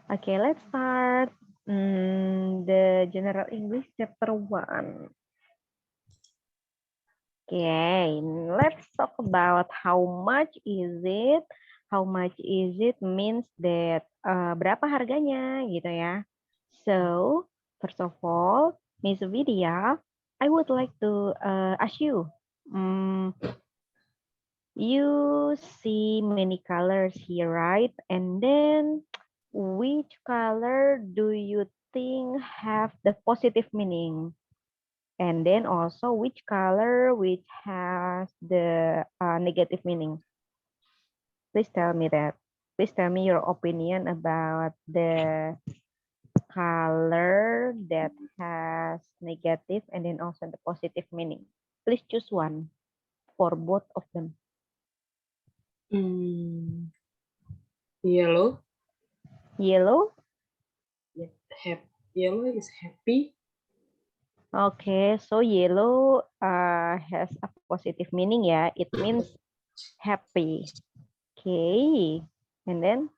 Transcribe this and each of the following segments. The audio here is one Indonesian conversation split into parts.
Okay, let's start the General English Chapter 1. Okay, let's talk about how much is it. How much is it means that berapa harganya gitu ya. So, first of all, Miss Vidya, I would like to ask you, you see many colors here, right? And then which color do you think have the positive meaning? And then also which color which has the negative meaning? Please tell me that. Please tell me your opinion about the color that has negative and then also the positive meaning. Please choose one for both of them. Yellow. Yellow. Yellow is happy. Okay, so yellow has a positive meaning ya. It means happy. Okay, and then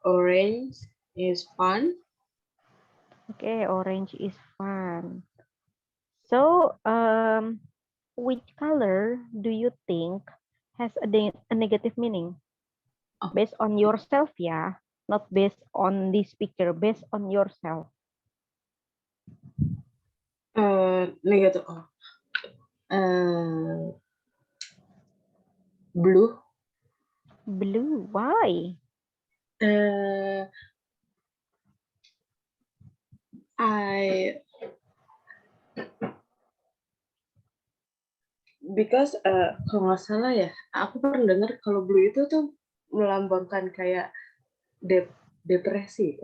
Orange is fun. okay, orange is fun. So which color do you think has a negative meaning? Oh, Based on yourself ya, not based on this picture, based on yourself. negative. Oh, blue. Blue, why? Uh, I because kalau nggak salah ya, aku pernah dengar kalau blue itu tuh melambangkan kayak depresi.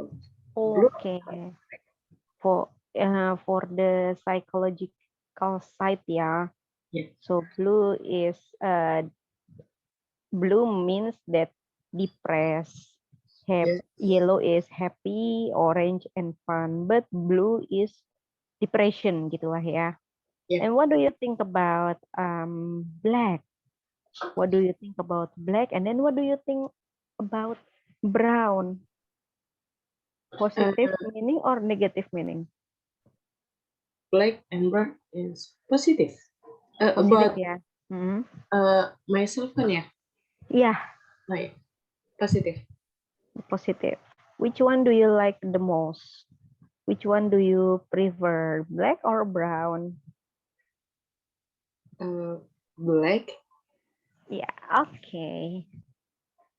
Blue. Okay, for the psychological side ya. Yeah. So blue means that depressed. Yes. Yellow is happy, orange and fun, but blue is depression gitulah ya. Yeah. And what do you think about black? What do you think about black? And then what do you think about brown? Positive meaning or negative meaning? Black and brown is positive. Positif About ya. myself kan ya? Iya, Oh ya, positif. positive. Which one do you like the most? Which one do you prefer, black or brown? Black. Yeah, okay.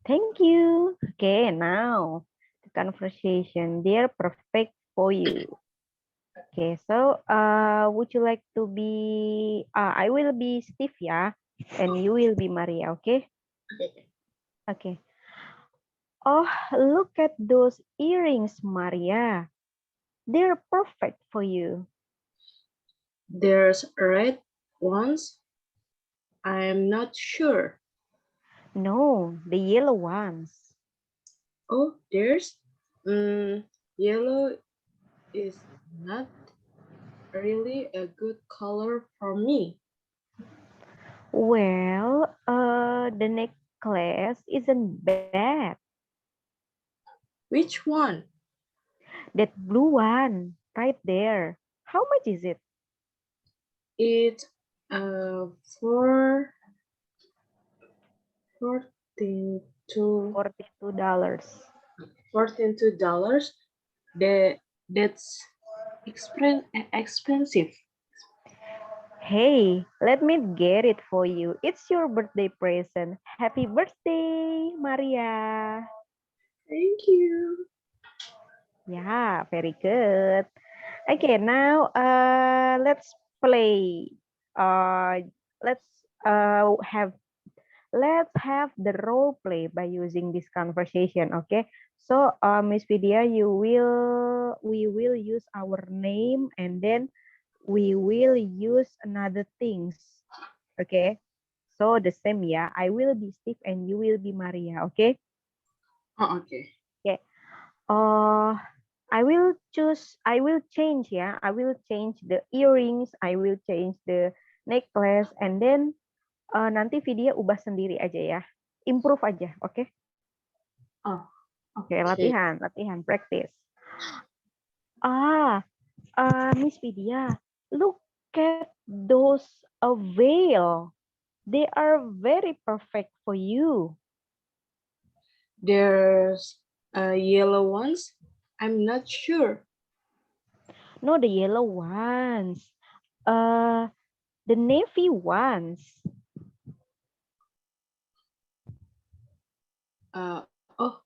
Thank you. Okay, now the conversation, they're perfect for you. Okay, so would you like to be, I will be Steve ya, and you will be Maria, okay? Okay. Okay. Oh, look at those earrings, Maria. They're perfect for you. There's red ones. I'm not sure. No, the yellow ones. Oh, there's yellow is not really a good color for me. Well, the necklace isn't bad. Which one? That blue one, right there. How much is it? It's for 14 to $42. $42. That's expensive. Hey, let me get it for you. It's your birthday present. Happy birthday, Maria. Thank you. Yeah, very good. Okay, now let's play. Uh, let's have the role play by using this conversation. Okay, so Miss Vidya, we will use our name and then we will use another things. Okay, so the same yeah. I will be Steve and you will be Maria. Okay. Oh, okay. Okay. I will change ya. I will change the earrings, I will change the necklace, and then nanti video ubah sendiri aja ya. Improve aja, oke? Okay? Oh, Oke, okay. latihan, practice. Miss Vidya, look at those whale. They are very perfect for you. There's yellow ones. I'm not sure. No, the yellow ones. The navy ones.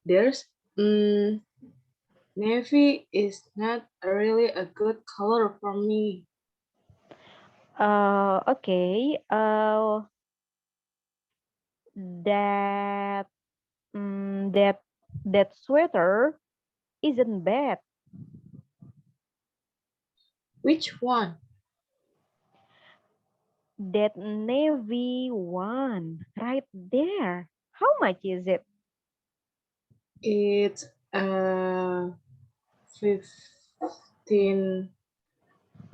There's navy is not really a good color for me. Okay. That that sweater isn't bad. Which one? That navy one right there. How much is it? It's 15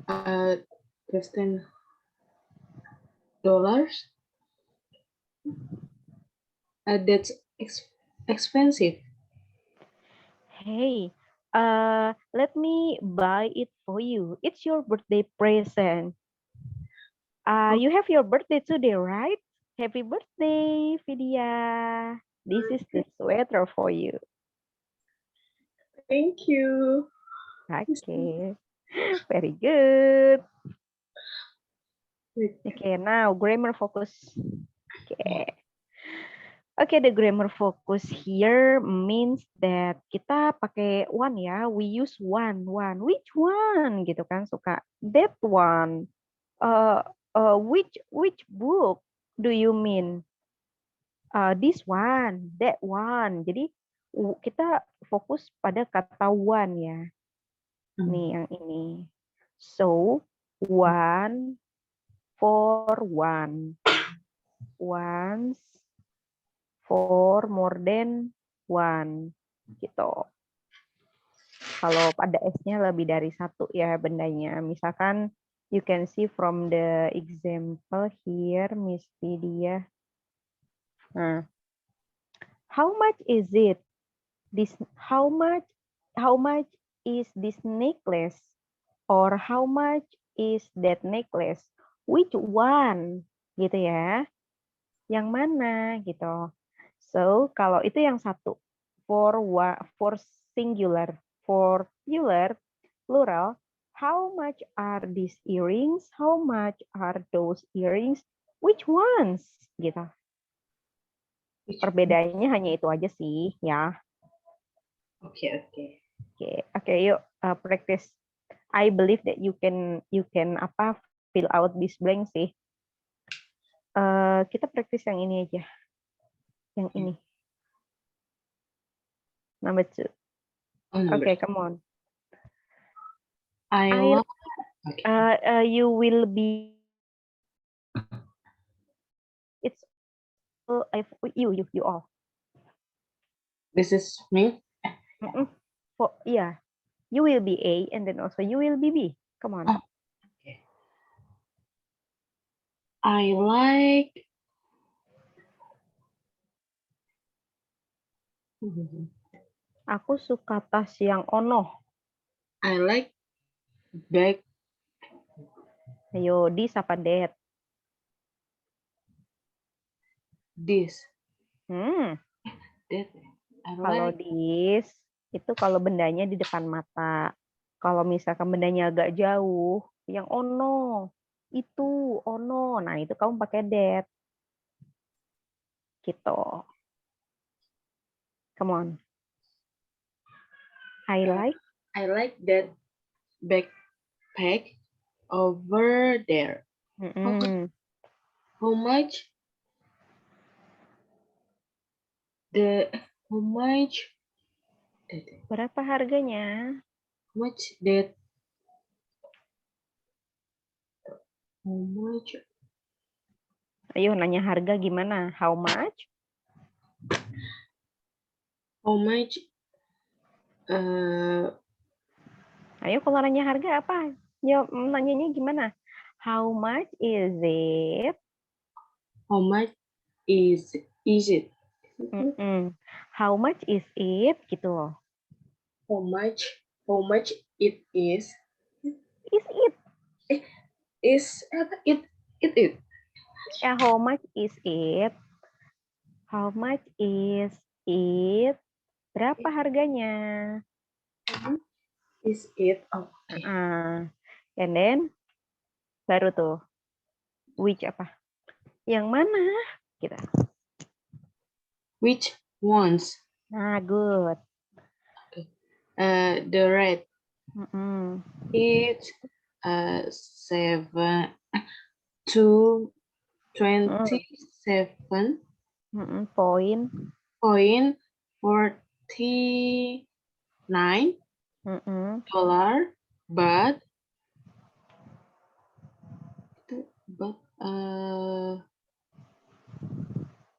$15. That's expensive. Hey, let me buy it for you. It's your birthday present. You have your birthday today, right? Happy birthday, Vidya. This is the sweater for you. Thank you. Okay, very good. Wait, Okay, now grammar focus. Okay. Okay, the grammar focus here means that kita pakai one ya. We use one. Which one? Gitu kan suka. That one. Which book do you mean? This one, that one. Jadi kita fokus pada kata one ya. Nih yang ini. So, one for one. Once for more than one. Gitu. Kalau ada S-nya lebih dari satu ya bendanya. Misalkan you can see from the example here, Miss Vidya. Nah, how much is it? How much is this necklace? Or how much is that necklace? Which one? Gitu ya. Yang mana gitu. So, kalau itu yang satu. For singular, for plural, how much are these earrings? How much are those earrings? Which ones? Gitu. Perbedaannya hanya itu aja sih, ya. Okay. Oke, yuk practice. I believe that you can fill out this blank sih. Kita practice yang ini aja. Yang ini. Number 2. Okay, come on. You will be. It's you all. This is me. You will be A, and then also you will be B. Come on. Okay. I like. Aku suka tas yang ono. I like bag. Ayo, this apa that? This. That. Kalau this, itu kalau bendanya di depan mata. Kalau misalkan bendanya agak jauh, yang ono. Itu ono. Nah, itu kamu pakai that. Gitu. Come on. I like that backpack over there. How much? How much? Berapa harganya? How much that? How much? Ayo nanya harga gimana? How much? How much? Ayo kalau nanya harga apa? Ya, nanyanya gimana? How much is it? How much is it? How much is it? Gitu loh. How much it is? Is it? Is apa? It. Ya, how much is it? How much is it? Berapa harganya? Is it? Oh, okay. And then baru tuh which apa? Yang mana? Gitu. Which ones? Nah, good. The red. Mm-mm. It's 27 Point. point 49 Mm-mm. dollar, but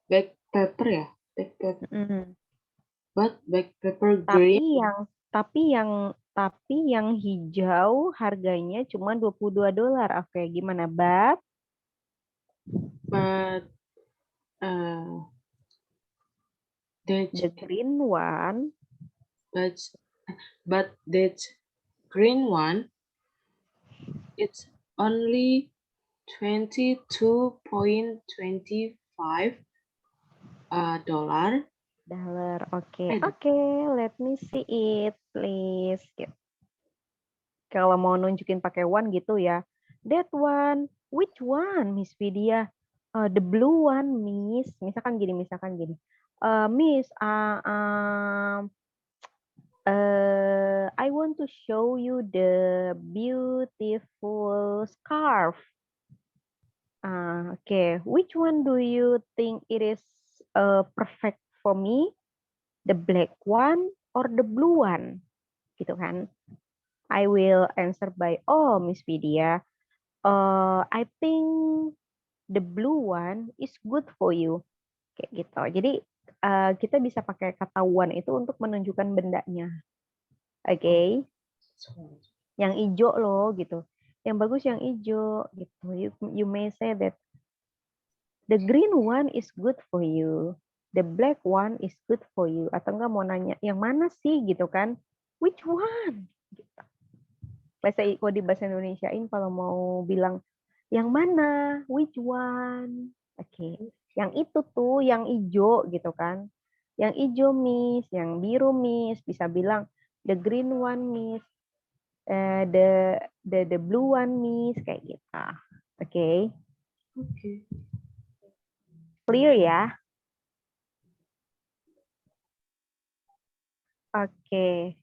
black pepper ya, black pepper, Mm-mm. but black pepper green. Tapi yang hijau harganya cuma $22. Oke, gimana, Bab? But that The green one, but that green one, it's only 22.25 dollar. Oke. Let me see it, please. Gitu. Kalau mau nunjukin pakai one gitu ya. That one, which one, Miss Vidya? The blue one, Miss. Misalkan gini. Miss, I want to show you the beautiful scarf. Okay, which one do you think it is perfect for me? The black one or the blue one? Gitu kan? I will answer by, oh, Miss Vidya, I think the blue one is good for you. Kayak gitu. Jadi kita bisa pakai kata one itu untuk menunjukkan bendanya. Oke. Okay? Yang hijau loh gitu. Yang bagus yang hijau gitu. You may say that the green one is good for you. The black one is good for you. Atau enggak mau nanya yang mana sih gitu kan? Which one? Gitu. Kalau di bahasa Indonesiain kalau mau bilang yang mana? Which one? Oke. Yang itu tuh yang hijau gitu kan. Yang hijau, Miss, yang biru, Miss, bisa bilang the green one, Miss. The blue one, Miss, kayak gitu. Oke. Clear ya? Oke.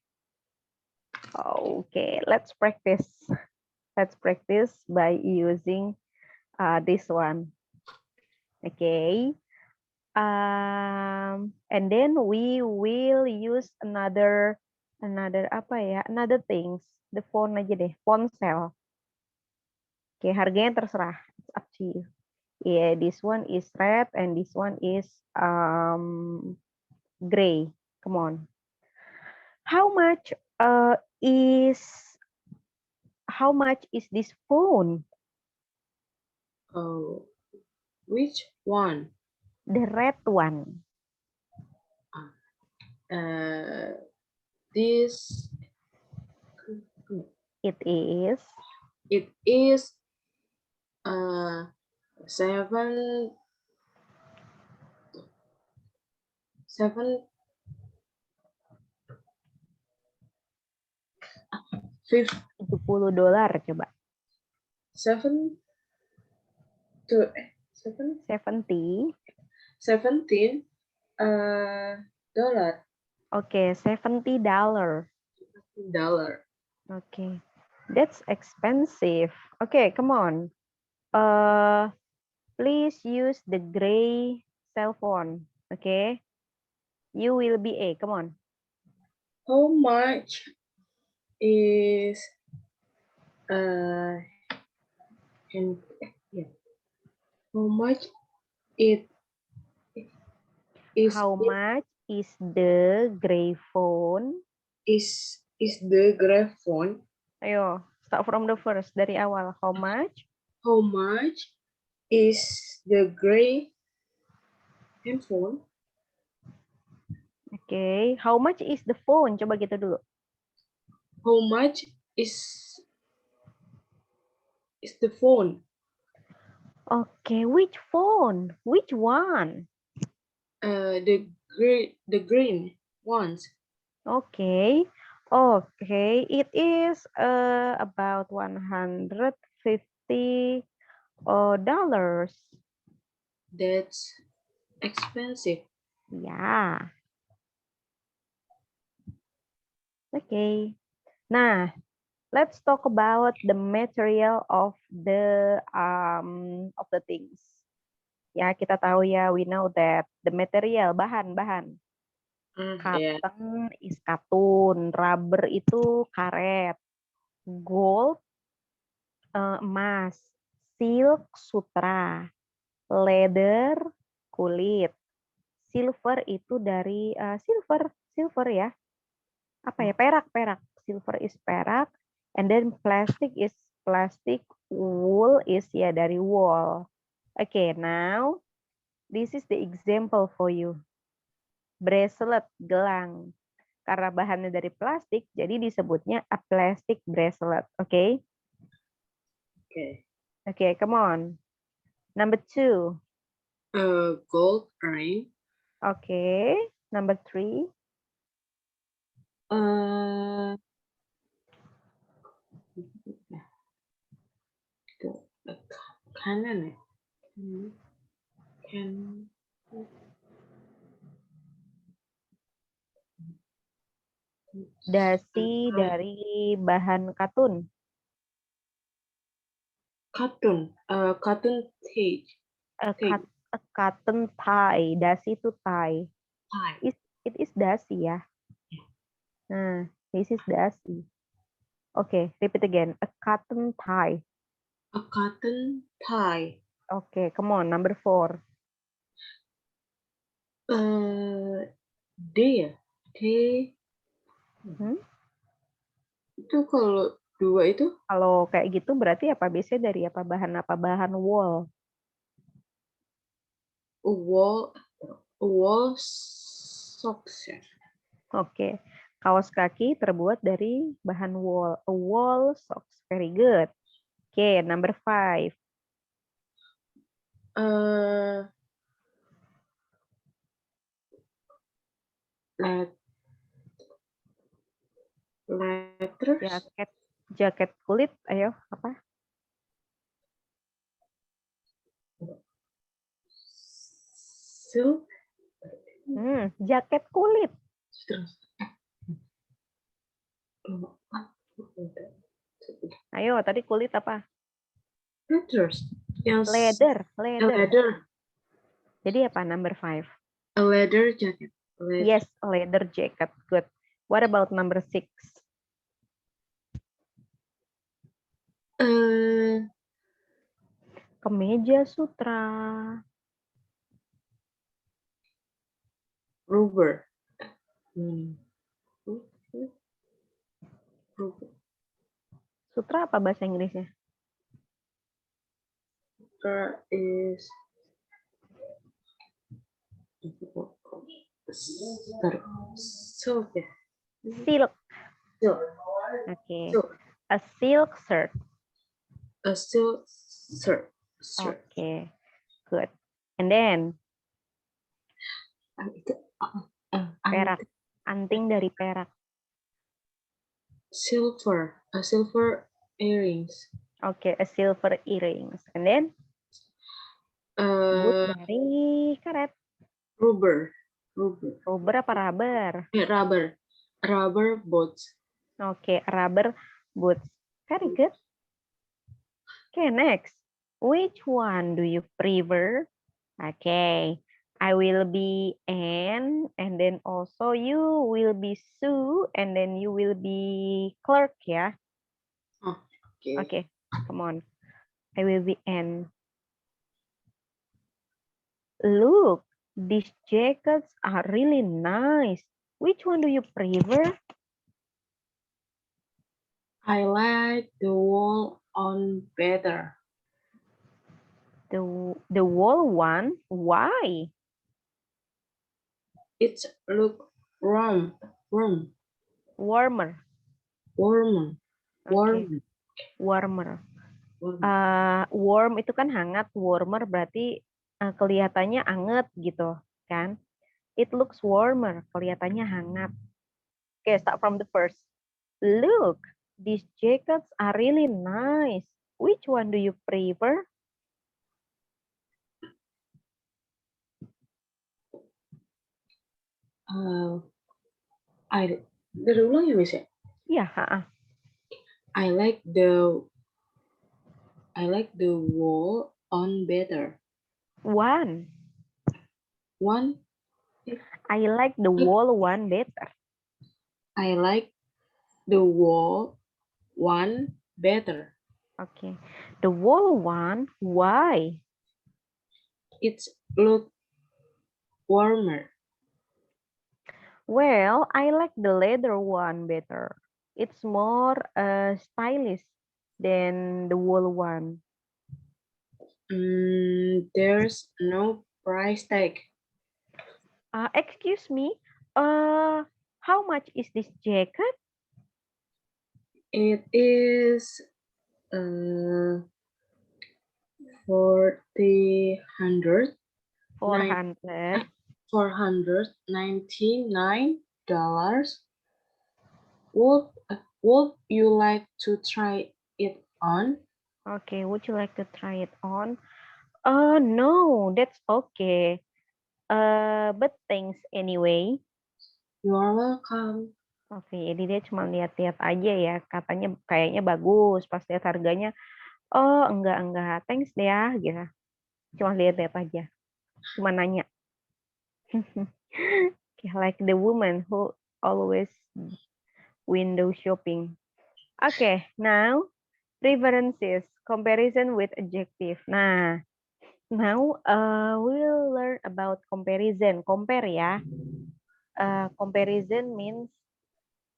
Let's practice. Let's practice by using this one. Okay. And then we will use another apa ya? Another things. The phone aja deh, ponsel. Oke, harganya terserah. It's up to you. Yeah, this one is red and this one is gray. Come on. How much is this phone? Oh, which one? The red one. This. It is. Seven. $70 coba. 17 dollar. Oke, $70. Okay, that's expensive. Okay, come on. Please use the gray cell phone. Okay, you will be A. Come on. How much is how much it is? How much is the gray phone? Is the gray phone? Ayo, start from the first dari awal. How much? How much is the gray handphone? Okay. How much is the phone? Coba gitu dulu. How much is the phone? Okay. Which phone? Which one? The green ones. Okay. Okay. It is about $150. That's expensive. Ya. Okay. Nah, let's talk about the material of the things. Ya, kita tahu ya, we know that the material, bahan. Yeah. Cotton is katun, rubber itu karet, gold emas, silk sutra, leather kulit, silver itu dari silver ya. Apa ya? Perak. Silver is perak, and then plastic, wool is ya dari wool. Okay, now this is the example for you. Bracelet, gelang. Karena bahannya dari plastik, jadi disebutnya a plastic bracelet. Okay? Okay. Okay, come on. Number 2. Gold ring. Okay. Number 3. Kanan ya. Dasi dari bahan katun. Cotton tape. A cotton tie. Dasi itu tie. It is dasi ya. Nah, this is dasi. Okay, repeat again. A cotton tie. A cotton tie. Okay, come on. Number 4. D ya. D. Itu kalau 2 itu? Kalau kayak gitu berarti apa? Biasanya dari apa? Bahan wool. Wool socks ya. Oke. Kaos kaki terbuat dari bahan wool. A wool socks. Very good. Oke, number 5. Letters. Jaket kulit, ayo apa? Silk. Jaket kulit. Ayo, tadi kulit apa? Letters. Leather. Leather. Jadi apa number 5? A leather jacket. Yes, a leather jacket. Good. What about number 6? Kemeja sutra. Rubber. Sutra apa bahasa Inggrisnya? Sutra is silk. Silk. Okay. A silk shirt. A silk shirt. Okay. Good. And then perak. Anting dari perak. Silver. A silver earrings. Okay, a silver earrings. And then boot dari karet. Rubber. Rubber apa rubber? Rubber boots. Okay, rubber boots. Very good. Okay, next. Which one do you prefer? Okay, I will be Anne, and then also you will be Sue, and then you will be Clark, ya? Okay, come on. I will be Anne. Look, these jackets are really nice. Which one do you prefer? I like the wool on better. The wool one? Why? It's look warm, Warmer. warmer, Oke, warm, warmer. warm. Warm itu kan hangat, warmer berarti kelihatannya anget gitu kan. It looks warmer, kelihatannya hangat. Okay, start from the first. Look, these jackets are really nice. Which one do you prefer? Dari ulang ya, Miss ya? Ya, I like the wall on better. one. One, I like the wall one better. I like the wall one better. Okay, the wall one, why? It's look warmer. Well, I like the leather one better. It's more stylish than the wool one. There's no price tag. Excuse me, how much is this jacket? It is 400 400. $499. Would you like to try it on? Okay, would you like to try it on? No, that's okay. But thanks anyway. You are welcome. Oke, jadi dia cuma lihat-lihat aja ya, katanya kayaknya bagus. Pas lihat harganya, oh enggak, thanks deh ya, gitu. Cuma lihat-lihat aja, cuma nanya. Like the woman who always window shopping. Okay, now preferences, comparison with adjective. Nah, now we'll learn about comparison. Compare ya. Comparison means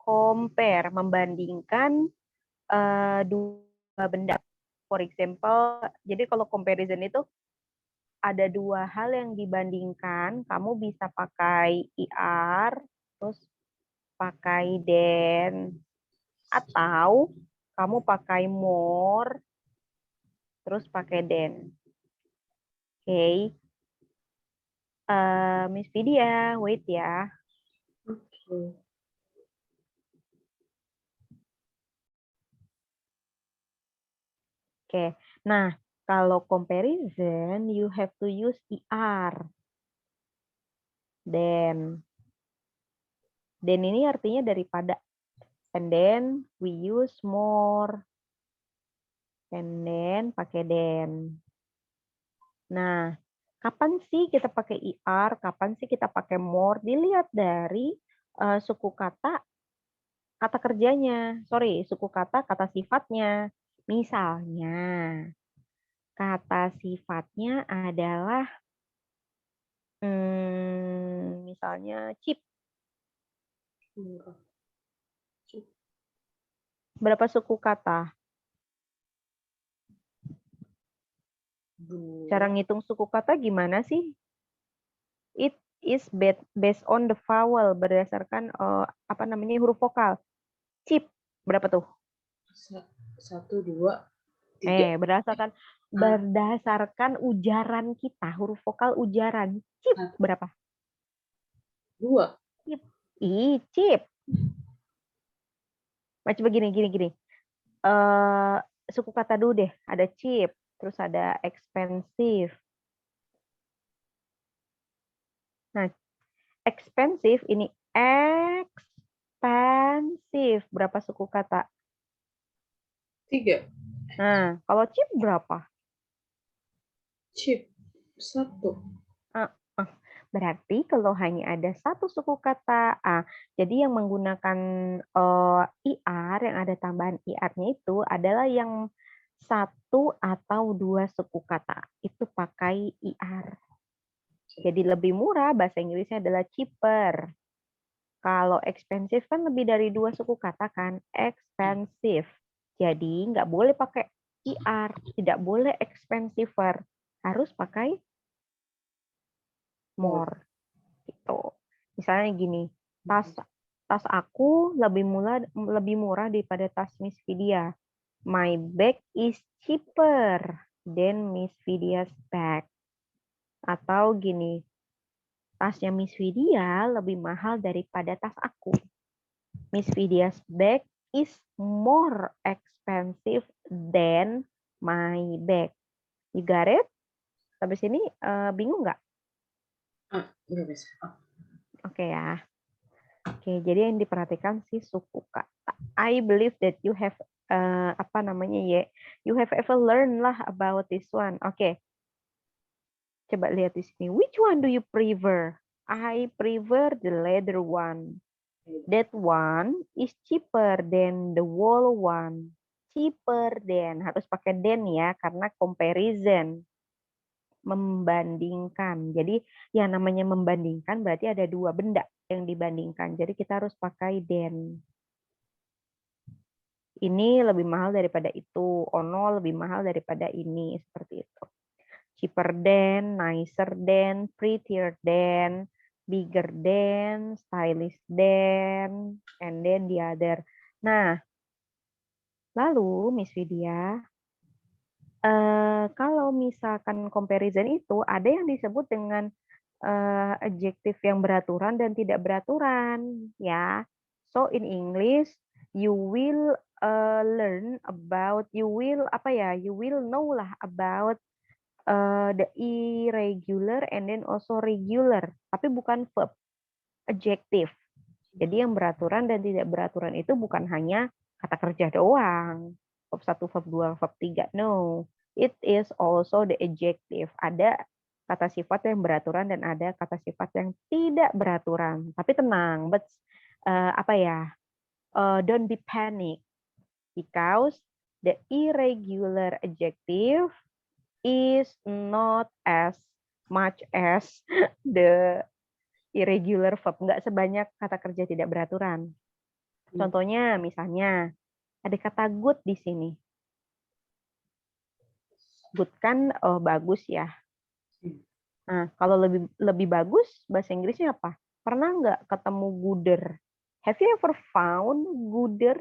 compare, membandingkan dua benda. For example, jadi kalau comparison itu ada dua hal yang dibandingkan, kamu bisa pakai IR, terus pakai than, atau kamu pakai more, terus pakai than. Oke. Miss Vidya, wait ya. Okay. Oke. Nah, kalau comparison, you have to use IR. Then ini artinya daripada. And then we use more. And then pakai than. Nah, kapan sih kita pakai IR, kapan sih kita pakai more? Dilihat dari suku kata kerjanya. Sorry, suku kata sifatnya. Misalnya, kata sifatnya adalah misalnya cheap. Berapa suku kata? Cara ngitung suku kata gimana sih? It is based on the vowel, berdasarkan huruf vokal. Cheap berapa tuh? 1, 2, 3. Berdasarkan ujaran kita, huruf vokal ujaran. Cheap berapa? 2. Cheap. Coba gini. Suku kata dulu deh. Ada cheap, terus ada expensive. Nah, expensive ini expensive. Berapa suku kata? 3. Nah, kalau cheap berapa? Cheap 1. Berarti kalau hanya ada satu suku kata, jadi yang menggunakan IR, yang ada tambahan IR-nya itu adalah yang satu atau dua suku kata. Itu pakai IR. Jadi lebih murah, bahasa Inggrisnya adalah cheaper. Kalau expensive kan lebih dari dua suku kata kan, expensive. Jadi nggak boleh pakai IR, tidak boleh expensiver, harus pakai more. Gitu. Misalnya gini, Tas aku lebih murah daripada tas Miss Vidya. My bag is cheaper than Miss Vidya's bag. Atau gini, tasnya Miss Vidya lebih mahal daripada tas aku. Miss Vidya's bag is more expensive than my bag. You got it? Sampai sini bingung nggak? Nggak bisa. Oke ya. Oke, jadi yang diperhatikan sih suku kata. I believe that you have you have ever learned lah about this one. Oke. Coba lihat di sini. Which one do you prefer? I prefer the leather one. That one is cheaper than the wool one. Cheaper than. Harus pakai than ya, karena comparison. Membandingkan. Jadi yang namanya membandingkan berarti ada dua benda yang dibandingkan. Jadi kita harus pakai than. Ini lebih mahal daripada itu. Ono lebih mahal daripada ini. Seperti itu. Cheaper than, nicer than, prettier than, bigger than, stylish than, and then the other. Nah, lalu Miss Vidya, kalau misalkan comparison itu ada yang disebut dengan adjektif yang beraturan dan tidak beraturan, ya. So in English, you will you will know lah about the irregular and then also regular, tapi bukan verb, adjective. Jadi yang beraturan dan tidak beraturan itu bukan hanya kata kerja doang, verb 1, verb 2, verb 3. No, it is also the adjective. Ada kata sifat yang beraturan dan ada kata sifat yang tidak beraturan. Tapi tenang, but don't be panic because the irregular adjective is not as much as the irregular verb. Nggak sebanyak kata kerja tidak beraturan. Contohnya, misalnya, ada kata good di sini. Good kan bagus ya. Nah, kalau lebih bagus, bahasa Inggrisnya apa? Pernah nggak ketemu gooder? Have you ever found gooder?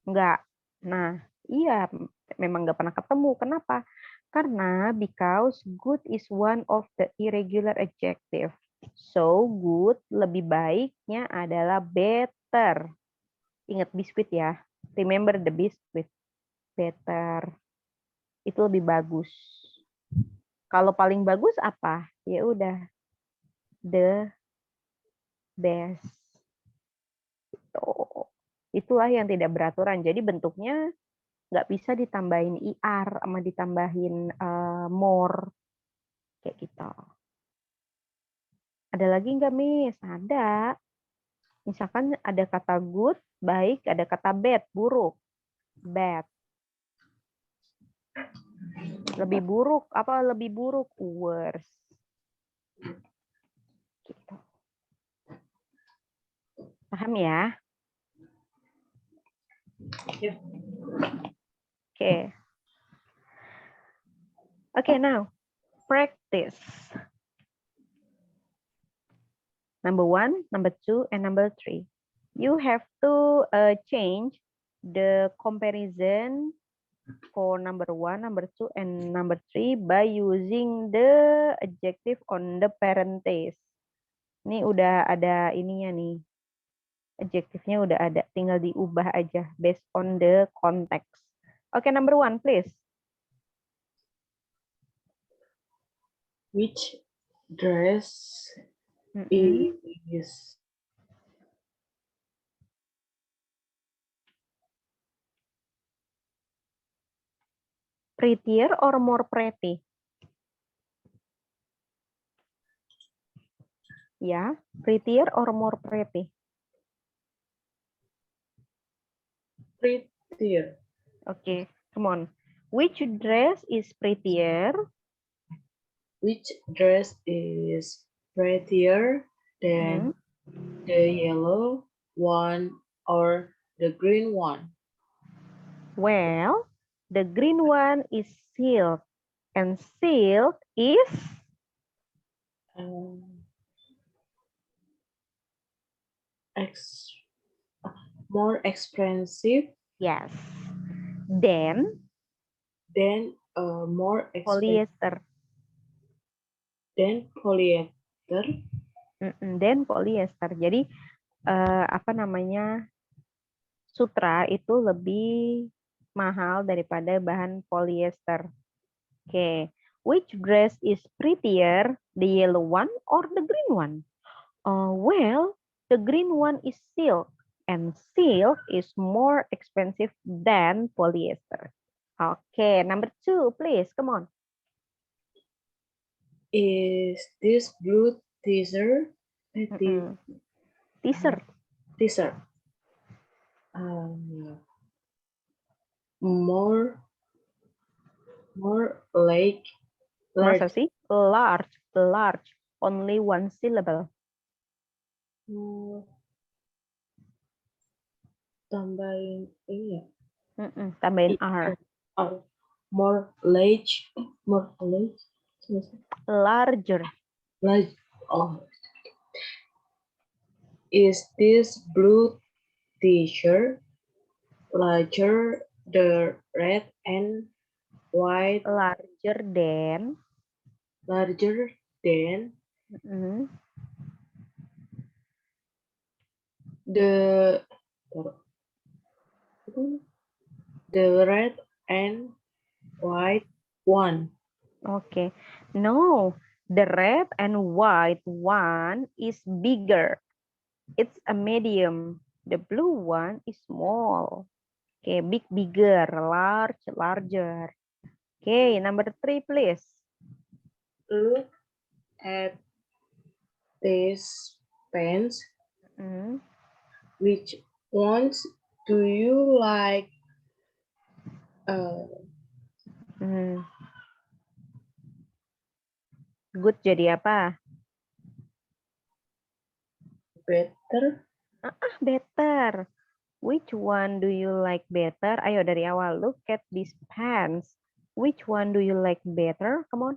Nggak. Nah, iya, memang nggak pernah ketemu. Kenapa? Karena because good is one of the irregular adjective. So, good lebih baiknya adalah better. Ingat biskuit ya. Remember the biscuit. Better. Itu lebih bagus. Kalau paling bagus apa? Ya udah. The best. Itulah yang tidak beraturan. Jadi bentuknya nggak bisa ditambahin IR sama ditambahin more. Kayak gitu. Ada lagi nggak, Miss? Ada. Misalkan ada kata good, baik. Ada kata bad, buruk. Bad. Lebih buruk. Apa lebih buruk? Worse. Gitu. Paham ya? Okay. Okay, now practice. Number 1, number 2, and number 3. You have to change the comparison for number 1, number 2, and number 3 by using the adjective on the parenthesis. Ini udah ada ininya nih. Adjektifnya udah ada, tinggal diubah aja based on the context. Okay, number 1, please. Which dress is prettier or more pretty? Ya, prettier or more pretty? prettier? Okay, come on. Which dress is prettier? Which dress is prettier than the yellow one or the green one? Well, the green one is silk, and silk is ex more expensive Yes. Then than more expensive polyester. than polyester. Then polyester. Jadi apa namanya? Sutra itu lebih mahal daripada bahan polyester. Oke. Which dress is prettier, the yellow one or the green one? Well, the green one is silk, and silk is more expensive than polyester. Okay, number 2, please. Come on. Is this blue t-shirt? T-shirt. T-shirt. More like Masa large. sih? Large, large. Only one syllable. Tambahin ini ya. Tambahin R. More large. Larger. Large. Oh. Is this blue t-shirt larger the red and white? Larger than. Larger than the red and white one. Okay. No, the red and white one is bigger. It's a medium. The blue one is small. Okay, big, bigger, large, larger. Okay, number 3, please. Look at these pens. Which ones do you like? Good jadi apa? Better. Better. Which one do you like better? Ayo dari awal. Look at these pens. Which one do you like better? Come on.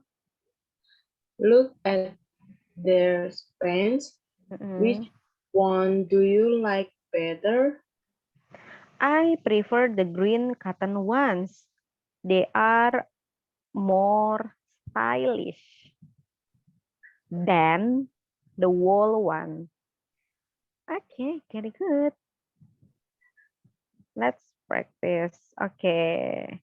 Look at their pens. Which one do you like better? I prefer the green cotton ones. They are more stylish than the wool one. Okay, very good. Let's practice. Okay.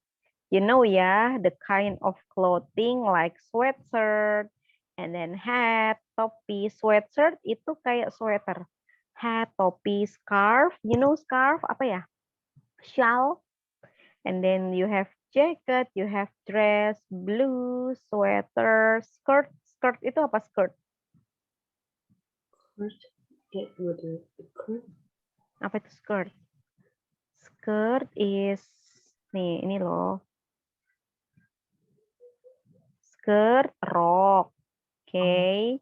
You know ya, the kind of clothing like sweatshirt, and then hat, topi. Sweatshirt itu kayak sweater. Hat, topi, scarf. You know scarf apa ya? Shawl. And then you have jacket, you have dress, blue, sweater, skirt. Skirt itu apa skirt? Apa itu skirt? Skirt is, nih ini loh. Skirt, rok. Okay.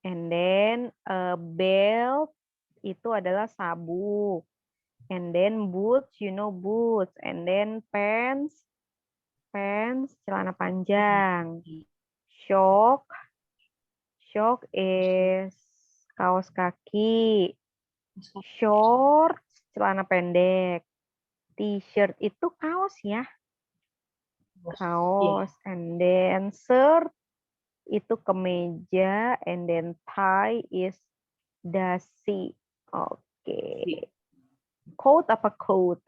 And then belt itu adalah sabuk. And then boots, you know boots. And then pants, celana panjang. Shock is kaos kaki. Shorts, celana pendek. T-shirt itu kaos ya. Kaos. And then shirt itu kemeja. And then tie is dasi. Oke. Coat apa coat?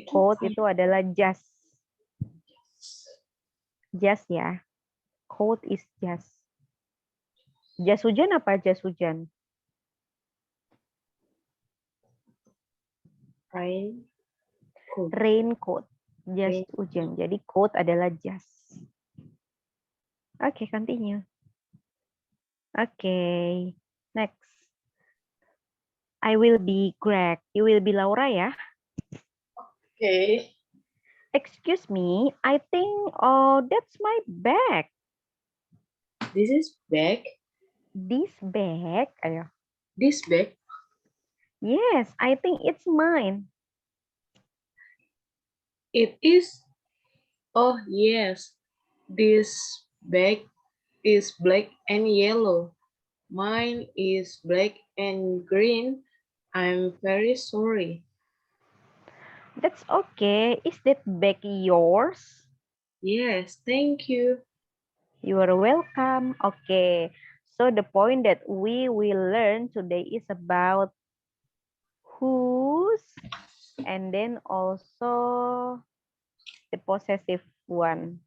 Coat itu adalah jas. Jas ya. Coat is jas. Jas hujan apa jas hujan? Raincoat. Jas hujan. Jadi coat adalah jas. Oke, continue. Oke. Next. I will be Greg. You will be Laura ya. Okay. Excuse me, I think that's my bag. This is bag. This bag, ayo. This bag. Yes, I think it's mine. It is. Oh yes, this bag is black and yellow. Mine is black and green. I'm very sorry. That's okay. Is that bag yours? Yes, thank you. You are welcome. Okay. So the point that we will learn today is about whose and then also the possessive one.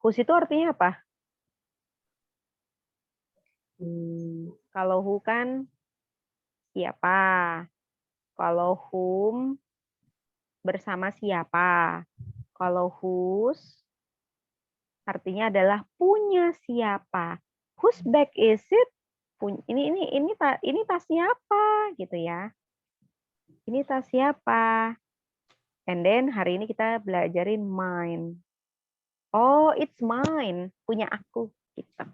Whose itu artinya apa? Kalau who kan siapa. Kalau whom bersama siapa. Kalau whose artinya adalah punya siapa. Whose bag is it? Ini tas siapa gitu ya. Ini tas siapa? And then hari ini kita belajarin mine. Oh, it's mine, punya aku gitu.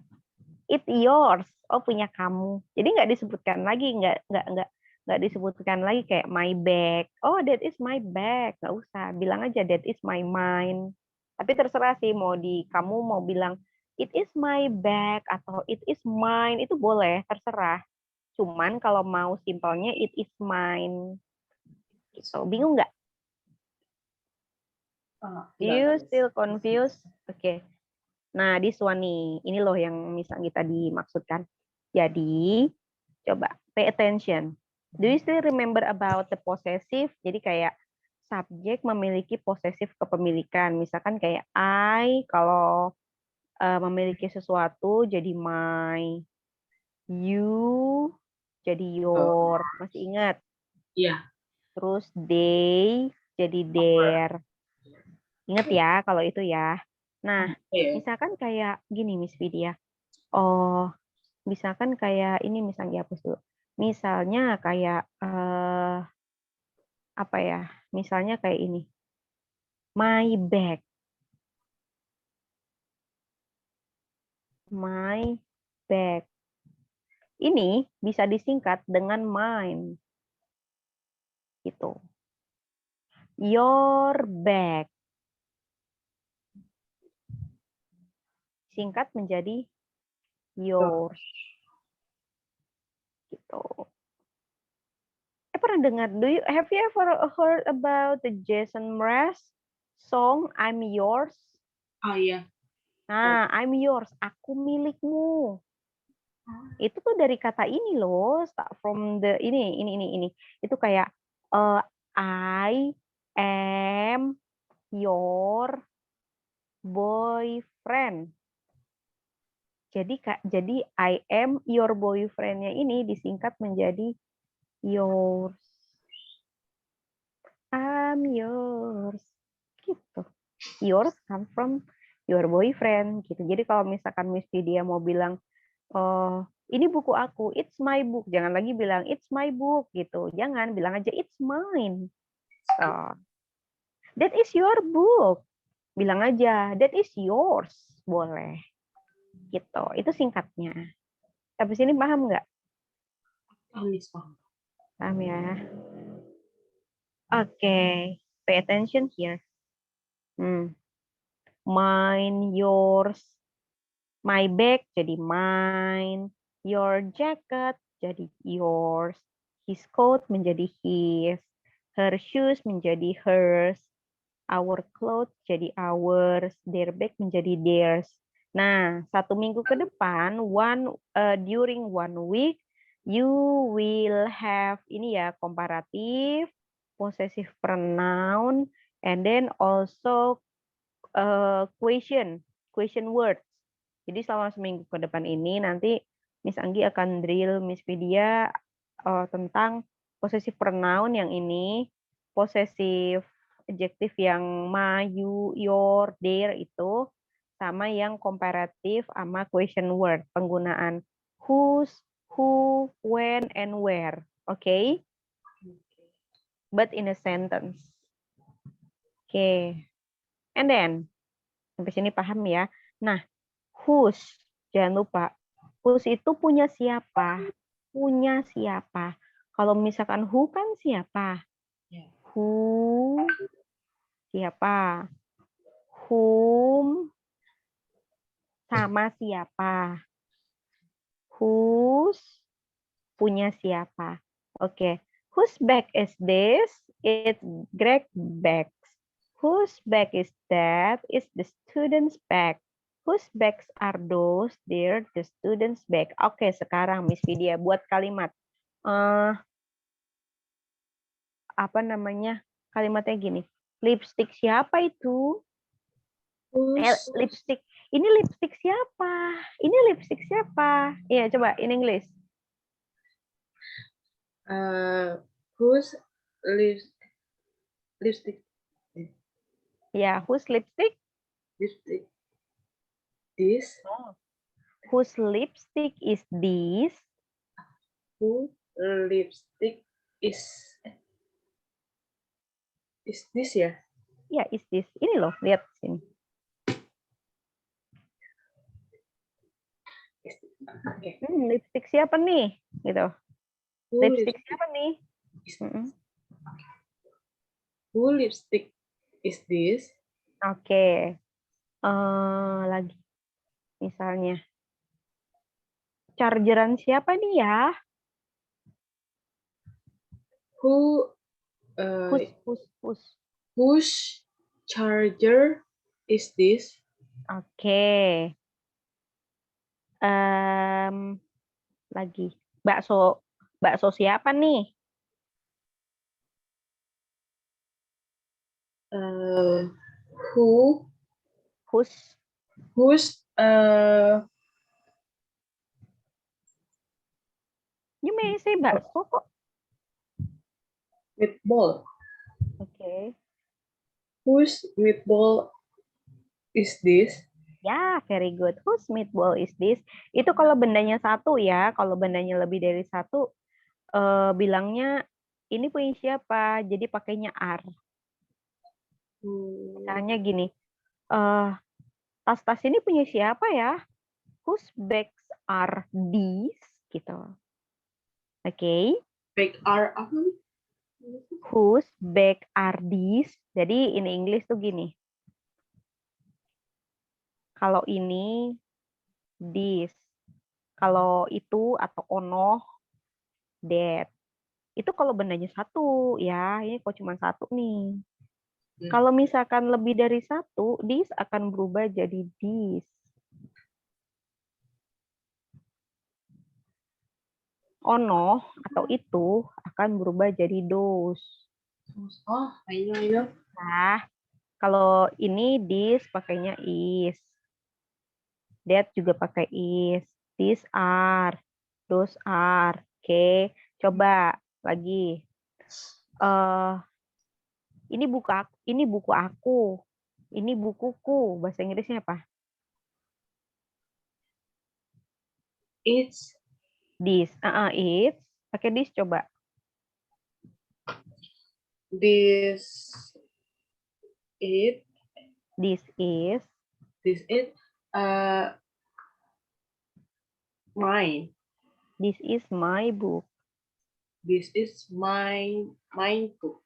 It's yours, oh punya kamu. Jadi nggak disebutkan lagi, nggak disebutkan lagi kayak my bag. Oh, that is my bag, nggak usah. Bilang aja that is my mine. Tapi terserah sih kamu mau bilang it is my bag atau it is mine itu boleh, terserah. Cuman kalau mau simpelnya it is mine. Gitu. Bingung nggak? You still confused? Oke. Okay. Nah, this one nih. Ini loh yang misalnya tadi maksudkan. Jadi, coba pay attention. Do you still remember about the possessive? Jadi kayak subjek memiliki posesif kepemilikan. Misalkan kayak I, kalau memiliki sesuatu jadi my. You jadi your. Masih ingat? Iya. Terus they jadi their. Ingat ya kalau itu ya. Nah, misalkan kayak gini Miss Vidya. Oh, misalkan kayak ini misalnya dihapus dulu. Misalnya kayak apa ya? Misalnya kayak ini. My bag. My bag. Ini bisa disingkat dengan mine. Gitu. Your bag. Singkat menjadi yours. Gitu. Pernah dengar? Have you ever heard about the Jason Mraz song I'm Yours? Oh iya. Nah, I'm yours, aku milikmu. Itu tuh dari kata ini loh, start from the ini. Itu kayak I am your boyfriend. Jadi I am your boyfriend-nya ini disingkat menjadi yours. I'm yours. Gitu. Yours come from your boyfriend gitu. Jadi kalau misalkan Miss Vidya mau bilang oh, ini buku aku, it's my book. Jangan lagi bilang it's my book gitu. Jangan, bilang aja it's mine. So, that is your book. Bilang aja that is yours. Boleh. Gitu. Itu singkatnya. Habis ini paham nggak? Paham ya? Oke. Okay. Pay attention here. Mine, yours. My bag jadi mine. Your jacket jadi yours. His coat menjadi his. Her shoes menjadi hers. Our clothes jadi ours. Their bag menjadi theirs. Nah, 1 minggu ke depan, during 1 week, you will have ini ya komparatif, possessive pronoun, and then also question words. Jadi selama seminggu ke depan ini nanti Miss Anggi akan drill Miss Vidya tentang possessive pronoun yang ini, possessive adjective yang my, you, your, their itu, sama yang komparatif sama question word, penggunaan whose, who, when, and where. Okay? But in a sentence. Okay. And then, sampai sini paham ya? Nah, whose, jangan lupa. Whose itu punya siapa? Punya siapa? Kalau misalkan who kan siapa? Who, siapa? Whom, sama siapa? Whose, punya siapa. Oke. Whose bag is this? It's Greg bags. Whose bag is that? It's the student's bag. Whose bags are those? They're the student's bag. Oke, sekarang Miss Vidya buat kalimat. Apa namanya? Kalimatnya gini. Lipstick siapa itu? Whose Lipstick. Ini lipstick siapa? Ini lipstick siapa? Iya, coba in English. whose lipstick Ya, whose lipstick? lipstick this? Whose lipstick is this? Who lipstick is this ya? Ya, is this. Ini loh, lihat sini. Oke. Lipstick siapa nih? Gitu. Who Lipstick siapa nih? Who lipstick is this? Oke. Lagi. Misalnya. Chargeran siapa nih ya? Who whose charger is this? Oke. Lagi. Bakso siapa nih? Whose You may say bakso kok. meatball. Oke. Whose meatball is this? Ya, very good. Whose meatball is this? Itu kalau bendanya satu ya. Kalau bendanya lebih dari satu, bilangnya ini punya siapa? Jadi pakainya are. Misalnya gini, tas-tas ini punya siapa ya? Whose bags are these? Gitu. Oke. Bag are apa? Whose bag are these? Jadi in English tuh gini. Kalau ini this. Kalau itu atau ono that. Itu kalau bendanya satu ya. Ini kok cuma satu nih. Kalau misalkan lebih dari satu, this akan berubah jadi this. Ono atau itu akan berubah jadi those. Oh, ayo. Nah, kalau ini this pakainya is. That juga pakai is. These are. Those are. Oke, coba lagi. Ini buku aku. Ini bukuku. Bahasa Inggrisnya apa? It's This. It's. Pakai this coba. this it. This is. This it. Mine. This is my book. This is my book.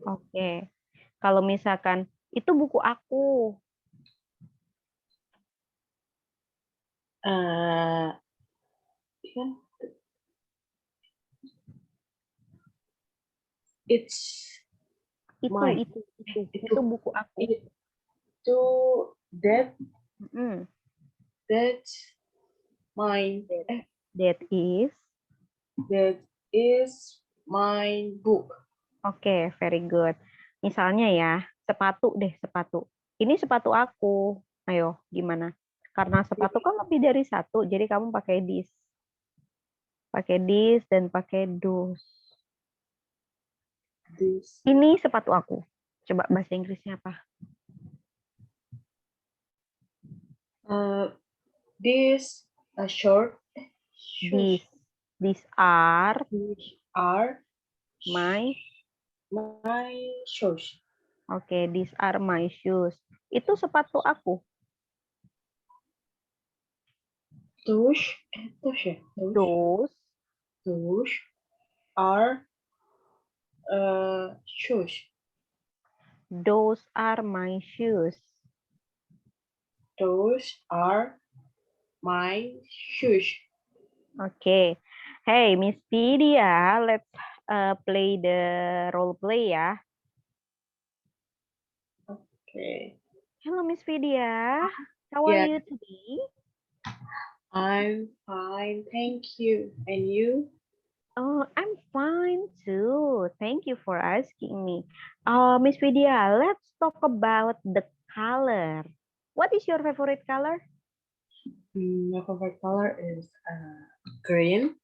Oke. Kalau misalkan itu buku aku. It's mine. Itu buku aku. Itu that Mm. that's mine. That is my book. Oke, very good. Misalnya ya, sepatu deh, sepatu. Ini sepatu aku. Ayo, gimana? Karena sepatu kan lebih dari satu, jadi kamu pakai this. Pakai this dan pakai those. This. Ini sepatu aku. Coba bahasa Inggrisnya apa? This short. These are my shoes. Oke, these are my shoes. Itu sepatu aku. Those are shoes. Those are my shoes. Those are my shoes. Okay. Hey, Miss Vidya, let's play the role play ya. Okay. Hello, Miss Vidya. How are Yeah, you today? I'm fine, thank you. And you? Oh, I'm fine too. Thank you for asking me. Miss Vidya, let's talk about the color. What is your favorite color? My favorite color is green.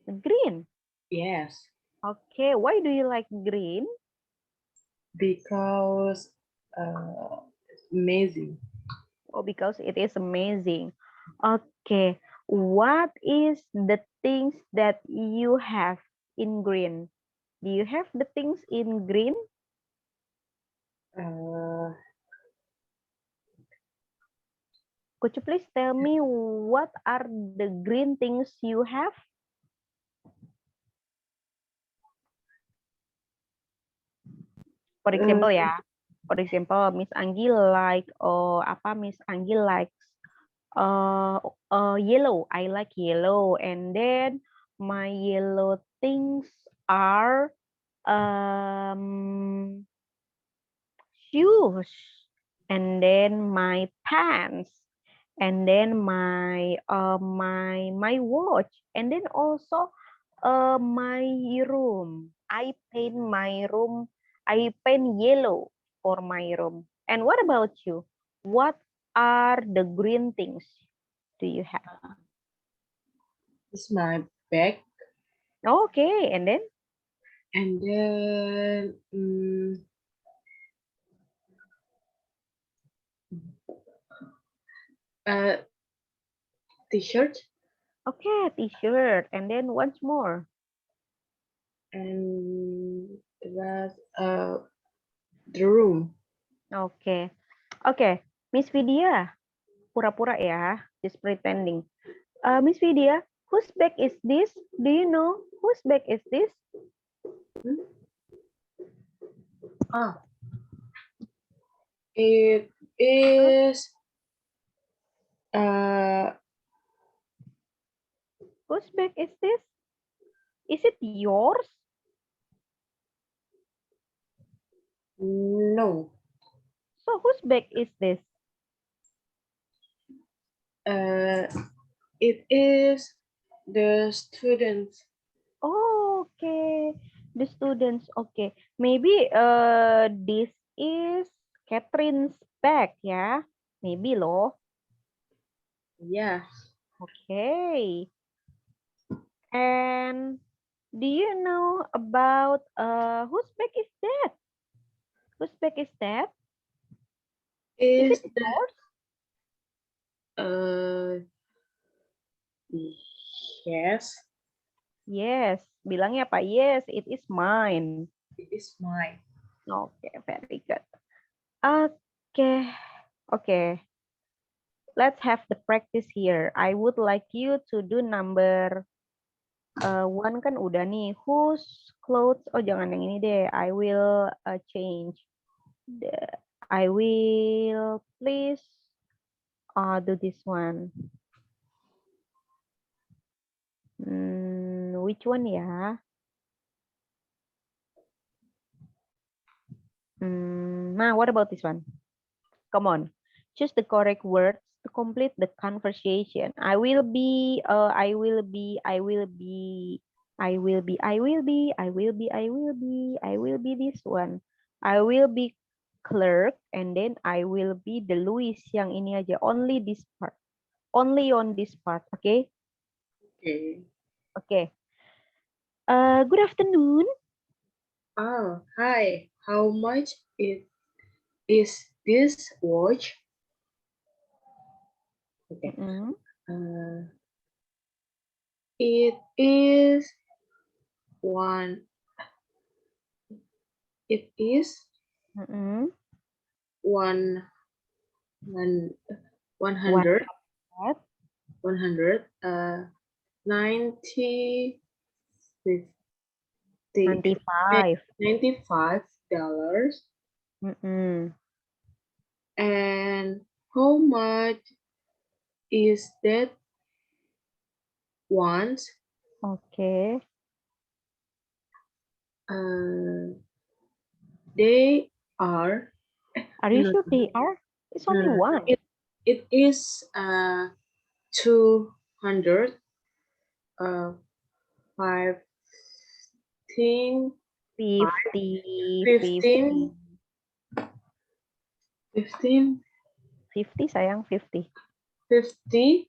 Green. Yes, Okay, why do you like green? because it's amazing. Oh, because it is amazing. Okay, what is the things that you have in green? Do you have the things in green? Uh, Could you please tell me what are the green things you have? For uh, example ya, for example Miss Anggi like apa Miss Anggi likes yellow. I like yellow, and then my yellow things are um shoes, and then my pants, and then my watch, and then also my room. I paint my room. I paint yellow for my room. And what about you? What are the green things do you have? it's my bag, Okay, and then and then uh, t-shirt, okay, t-shirt, and then once more. and that's the room. Okay, okay, Miss Vidya, pura-pura ya, just pretending. Miss Vidya, whose bag is this? Do you know whose bag is this? Hmm? Ah, it Huh? is uh Whose bag is this? Is it yours? no. So whose bag is this? Uh, it is the students. Okay, the students. Okay, maybe this is Catherine's bag ya. Maybe loh. Yeah. Okay. And do you know about whose bag is that? Whose bag is that? Is it Is yours? the yes, Yes. Bilangnya apa? Yes, it is mine. it is mine. Okay, very good. Okay. Okay. Let's have the practice here. I would like you to do number one kan udah nih. Whose clothes? Oh jangan yang ini deh. I will change. I will please do this one. Which one ya? Nah, what about this one? Come on, choose the correct words to complete the conversation. I will be, I will be, I will be, I will be, I will be, I will be, I will be, I will be this one. I will be clerk, and then I will be the Louis yang ini aja. Only this part. Only on this part, okay? Okay. Okay. Good afternoon. Oh, hi. How much it is this watch? Okay. Mm-mm, Uh, it is one. It is mm-mm. one one one What? hundred 90 95. $95. Mm-mm. And how much is that once. Okay. They are. Are you No, sure they are? It's only no. one. It is 200 15 50, 50, 15 15 50 sayang, 50. 50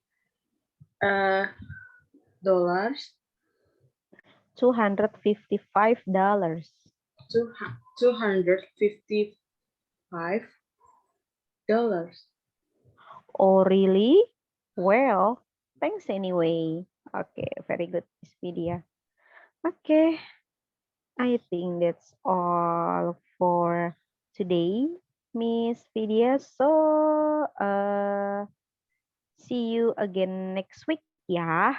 dollars, $255. $255. Oh, really? Well, thanks anyway. Okay, very good, Miss Vidya. Okay, I think that's all for today, Miss Vidya. So, see you again next week, ya.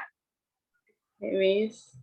Anyways.